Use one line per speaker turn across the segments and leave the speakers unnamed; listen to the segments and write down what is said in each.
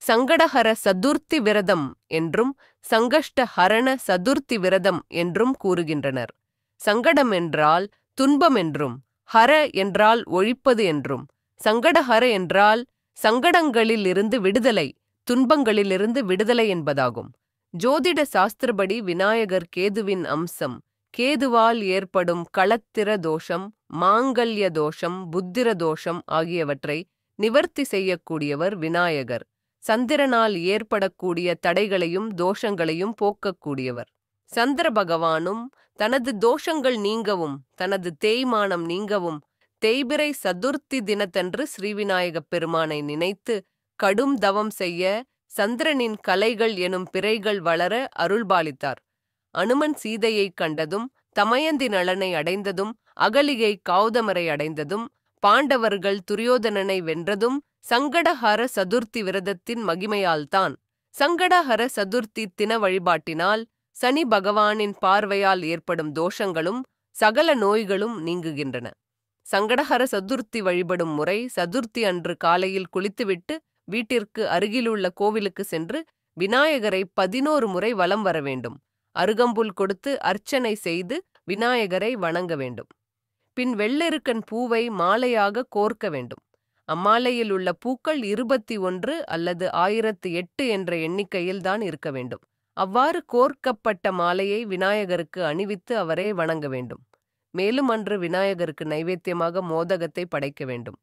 சங்கடஹர சதுர்த்தி விரதம் என்றும் சங்கஷ்ட ஹரண சதுர்த்தி விரதம் என்றும் கூறுகின்றனர். சங்கடம் என்றால் துன்பம் என்றும், ஹர என்றால் ஒழிப்பது என்றும், சங்கடஹர என்றால் சங்கடங்களிலிருந்து விடுதலை, துன்பங்களிலிருந்து விடுதலை என்பதாகும். ஜோதிட சாஸ்திரப்படி விநாயகர் கேதுவின் அம்சம். கேதுவால் ஏற்படும் களத்திர தோஷம், மாங்கல்ய தோஷம், புத்திர தோஷம் ஆகியவற்றை நிவர்த்தி செய்யக்கூடியவர் விநாயகர். சந்திரனால் ஏற்படக்கூடிய தடைகளையும் தோஷங்களையும் போக்கக்கூடியவர். சந்திர பகவானும் தனது தோஷங்கள் நீங்கவும் தனது தேய்மானம் நீங்கவும் தேய்பிறை சதுர்த்தி தினத்தன்று ஸ்ரீவிநாயகப் பெருமானை நினைத்து கடும் தவம் செய்ய சந்திரனின் கலைகள் எனும் பிறைகள் வளர அருள்பாலித்தார். அனுமன் சீதையைக் கண்டதும், தமயந்தி நலனை அடைந்ததும், அகலிகை கௌதமரை அடைந்ததும், பாண்டவர்கள் துரியோதனனை வென்றதும் சங்கடஹர சதுர்த்தி விரதத்தின் மகிமையால்தான். சங்கடஹர சதுர்த்தி தின வழிபாட்டினால் சனி பகவானின் பார்வையால் ஏற்படும் தோஷங்களும் சகல நோய்களும் நீங்குகின்றன. சங்கடஹர சதுர்த்தி வழிபடும் முறை: சதுர்த்தி அன்று காலையில் குளித்துவிட்டு வீட்டிற்கு அருகிலுள்ள கோவிலுக்கு சென்று விநாயகரை 11 முறை வலம் வர வேண்டும். அருகம்புல் கொடுத்து அர்ச்சனை செய்து விநாயகரை வணங்க வேண்டும். பின் வெள்ளெருக்கன் பூவை மாலையாக கோர்க்க வேண்டும். அம்மாலையில் உள்ள பூக்கள் 21 அல்லது 1008 என்ற எண்ணிக்கையில்தான் இருக்க வேண்டும். அவ்வாறு கோர்க்கப்பட்ட மாலையை விநாயகருக்கு அணிவித்து அவரை வணங்க வேண்டும். மேலும் அன்று விநாயகருக்கு நைவேத்தியமாக மோதகத்தை படைக்க வேண்டும்.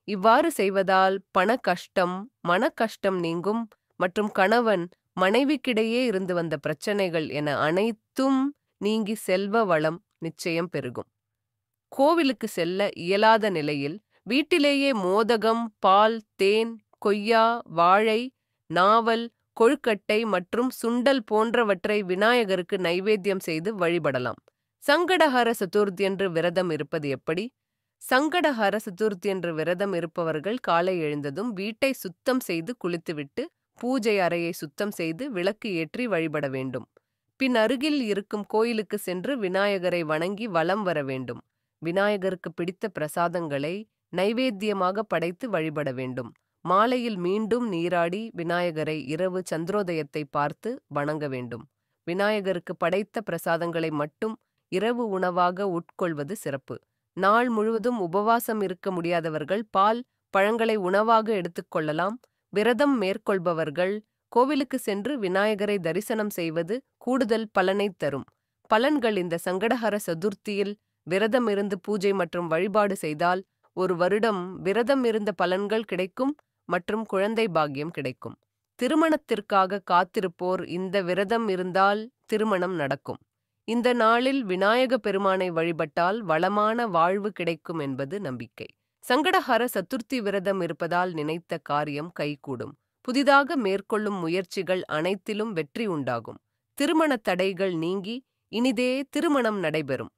இவ்வாறு செய்வதால் பண கஷ்டம், மன கஷ்டம் நீங்கும் மற்றும் கணவன் மனைவிக்கிடையே இருந்து வந்த பிரச்சனைகள் என அனைத்தும் நீங்கி செல்வ வளம் நிச்சயம் பெருகும். கோவிலுக்கு செல்ல இயலாத நிலையில் வீட்டிலேயே மோதகம், பால், தேன், கொய்யா, வாழை, நாவல், கொழுக்கட்டை மற்றும் சுண்டல் போன்றவற்றை விநாயகருக்கு நைவேத்தியம் செய்து வழிபடலாம். சங்கடஹர சதுர்த்தியன்று விரதம் இருப்பது எப்படி? சங்கடஹர சதுர்த்தியன்று விரதம் இருப்பவர்கள் காலை எழுந்ததும் வீட்டை சுத்தம் செய்து குளித்துவிட்டு பூஜை அறையை சுத்தம் செய்து விளக்கு ஏற்றி வழிபட வேண்டும். பின் அருகில் இருக்கும் கோயிலுக்கு சென்று விநாயகரை வணங்கி வலம் வர வேண்டும். விநாயகருக்கு பிடித்த பிரசாதங்களை நைவேத்தியமாக படைத்து வழிபட வேண்டும். மாலையில் மீண்டும் நீராடி விநாயகரை இரவு சந்திரோதயத்தை பார்த்து வணங்க வேண்டும். விநாயகருக்கு படைத்த பிரசாதங்களை மட்டும் இரவு உணவாக உட்கொள்வது சிறப்பு. நாள் முழுவதும் உபவாசம் இருக்க முடியாதவர்கள் பால், பழங்களை உணவாக எடுத்துக்கொள்ளலாம். விரதம் மேற்கொள்பவர்கள் கோவிலுக்கு சென்று விநாயகரை தரிசனம் செய்வது கூடுதல் பலனை தரும். பலன்கள்: இந்த சங்கடஹர சதுர்த்தியில் விரதம் இருந்து பூஜை மற்றும் வழிபாடு செய்தால் 1 வருடம் விரதம் இருந்த பலன்கள் கிடைக்கும் மற்றும் குழந்தை பாக்கியம் கிடைக்கும். திருமணத்திற்காக காத்திருப்போர் இந்த விரதம் இருந்தால் திருமணம் நடக்கும். இந்த நாளில் விநாயக பெருமானை வழிபட்டால் வளமான வாழ்வு கிடைக்கும் என்பது நம்பிக்கை. சங்கடஹர சதுர்த்தி விரதம் இருப்பதால் நினைத்த காரியம் கைகூடும். புதிதாக மேற்கொள்ளும் முயற்சிகள் அனைத்திலும் வெற்றி உண்டாகும். திருமண தடைகள் நீங்கி இனிதே திருமணம் நடைபெறும்.